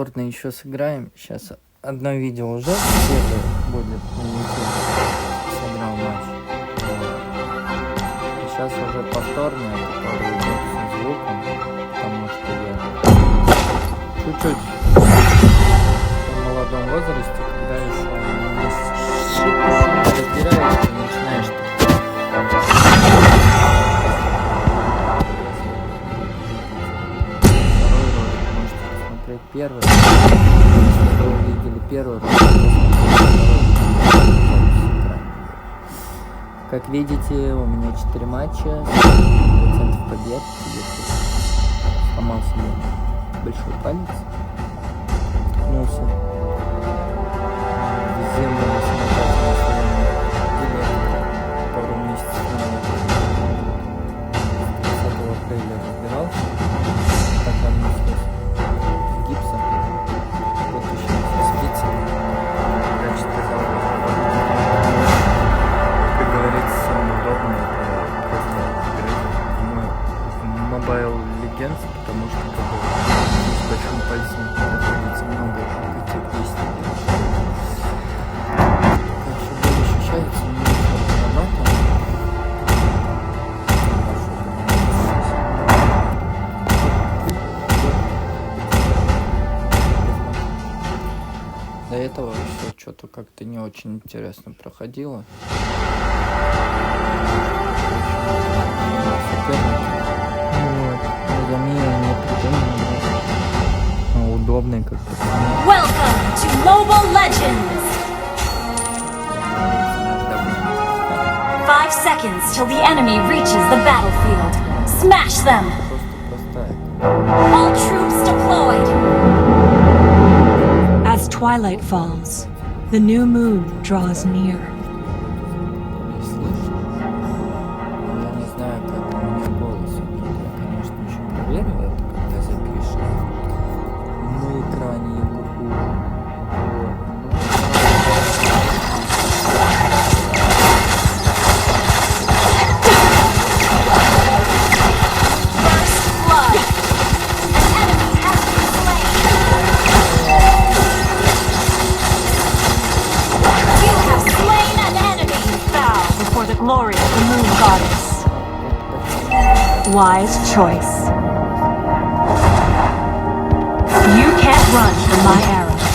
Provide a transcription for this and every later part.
повторно еще сыграем. Сейчас одно видео уже первое будет на YouTube. Сыграл матч. Сейчас уже повторное, которое идет со звуком, потому что я чуть-чуть в молодом возрасте, когда еще разбираешь, ты начинаешь первый, если вы увидели первый ролик, как видите, у меня 4 матча, 100% побед. Сломал себе большой палец, ткнулся в землю на самокате пару месяцев назад. 30 апреля разбирался, тогда мне слез гипса, вытащил со спицы, дальше сказал, как говорится, самое удобное это просто играть в Mobile Legends, потому что с большим пальцем находится много каких действий. Как все более ощущается, не работает. До этого все что-то как-то не очень интересно проходило. Не придумано, но удобный как-то. Welcome to Mobile Legends! 5 seconds till the enemy reaches the battlefield. Smash them! All troops deployed! As twilight falls, the new moon draws near. Я не знаю, как у меня голос идет. Я, конечно, еще проверю это, когда запишу. На экране я могу... Glory of the moon goddess. Wise choice. You can't run from my arrows.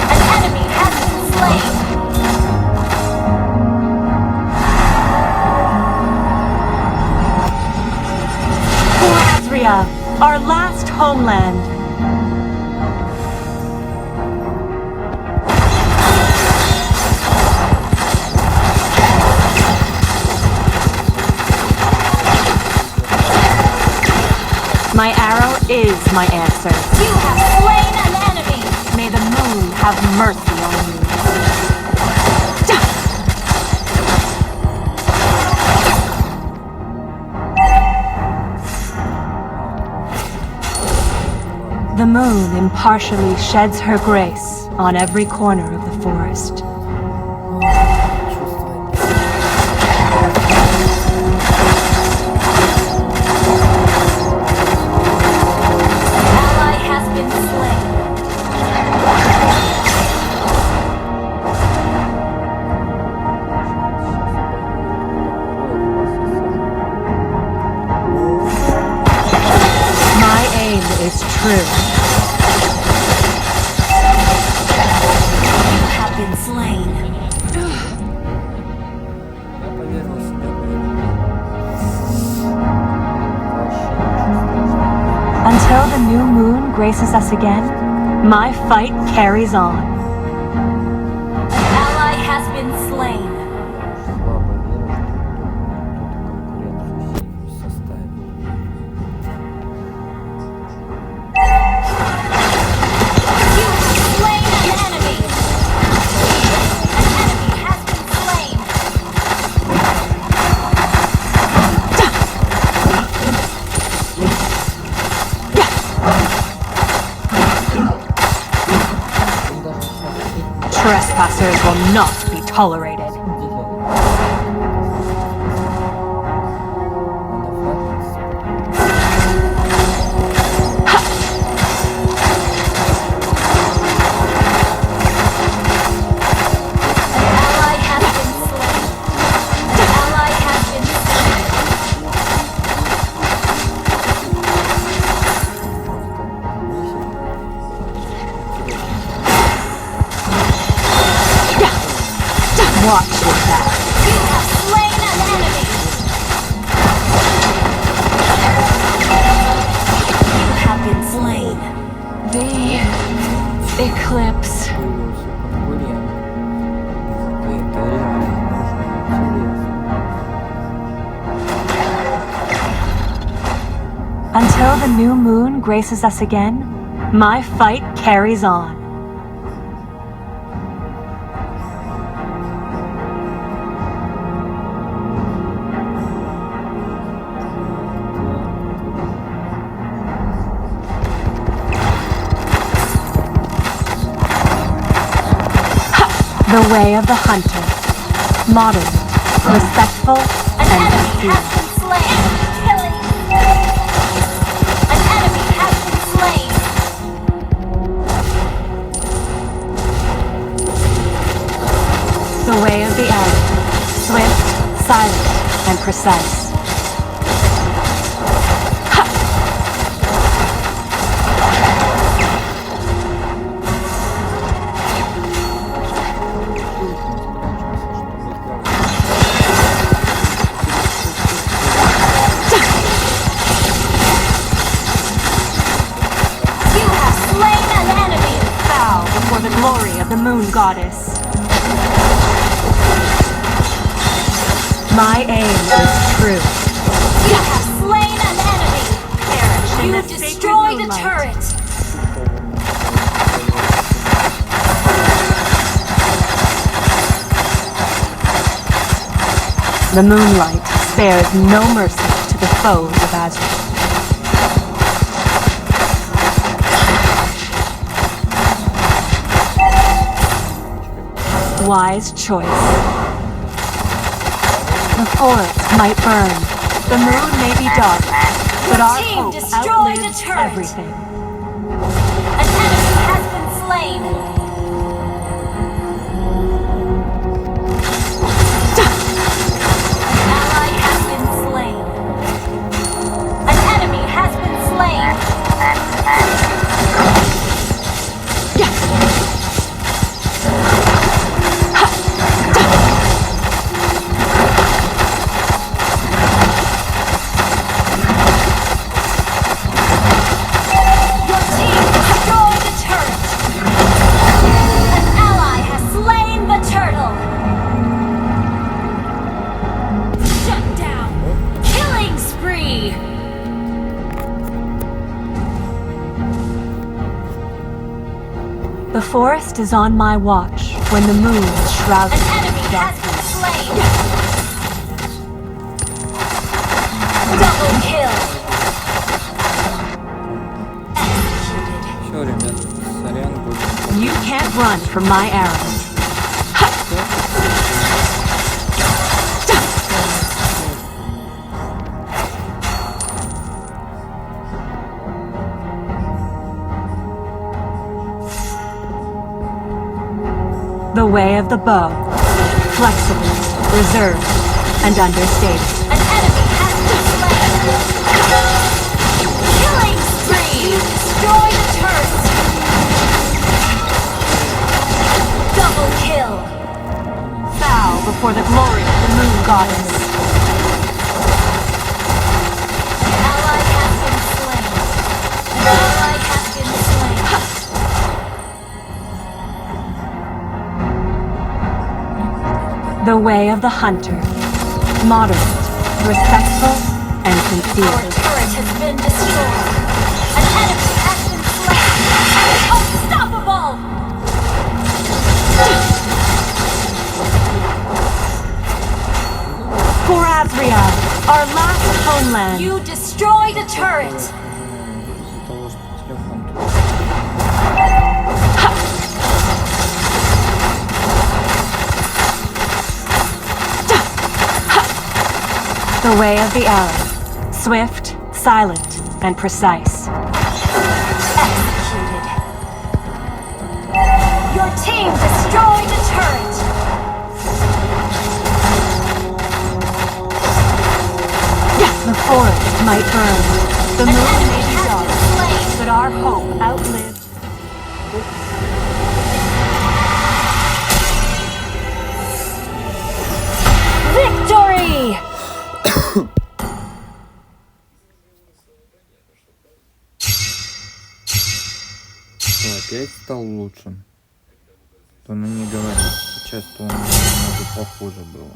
An enemy has been slain. Our last homeland. My arrow is my answer. You have slain an enemy. May the moon have mercy on you. The moon impartially sheds her grace on every corner of the forest. Ally has been slain. My aim is true. Been slain. Until the new moon graces us again, my fight carries on. An ally has been slain. Trespassers will not be tolerated. Until the new moon graces us again, my fight carries on. The way of the hunter. Modern, respectful, An and enemy sincere. has been slain. Killing. An enemy has been slain. The way of the arrow. Swift, silent, and precise. You have slain an enemy. Bow before the glory of the moon goddess. My aim is true. You have slain an enemy. Perish in You the sacred destroyed a moonlight. turret. The moonlight spares no mercy to the foes of Azrael. Wise choice. The forest might burn, the moon may be dark, but our team hope destroyed a outlives turret. everything. An enemy has been slain. An ally has been slain. An enemy has been slain. Your team destroyed the turret. An ally has slain the turtle. Shut down. Killing spree. The forest is on my watch when the moon is shrouded An enemy in has darkness. been slain. Double kill. Executed. Все, ребят, сорян, будет. You can't run from my arrows. The way of the bow. Flexible, reserved, and understated. An enemy has been slain. Killing spree. You destroy the turret. Double kill. Bow before the glory of the moon goddess. Ally has been slain. Ally has been slain. The way of the hunter. Moderate, respectful, and Our sincere. turret has been destroyed. An enemy has been slain. Unstoppable! For Azrael, our last homeland. You destroyed a turret. Из-за того, что телефон тут. The way of the arrow. Swift, silent, and precise. Executed. Your team destroyed a turret. The forest might burn. The An moon may enemy be has dark, been slain. but our hope outlives. Victory! Что, опять стал лучшим? То ну не говори. Сейчас-то он немного похуже было.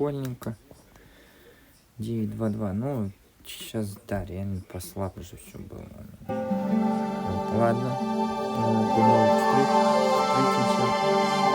прикольненько. 922. Ну, сейчас, да, реально послабже все было. Вот, ладно. До новых встреч. Встретимся.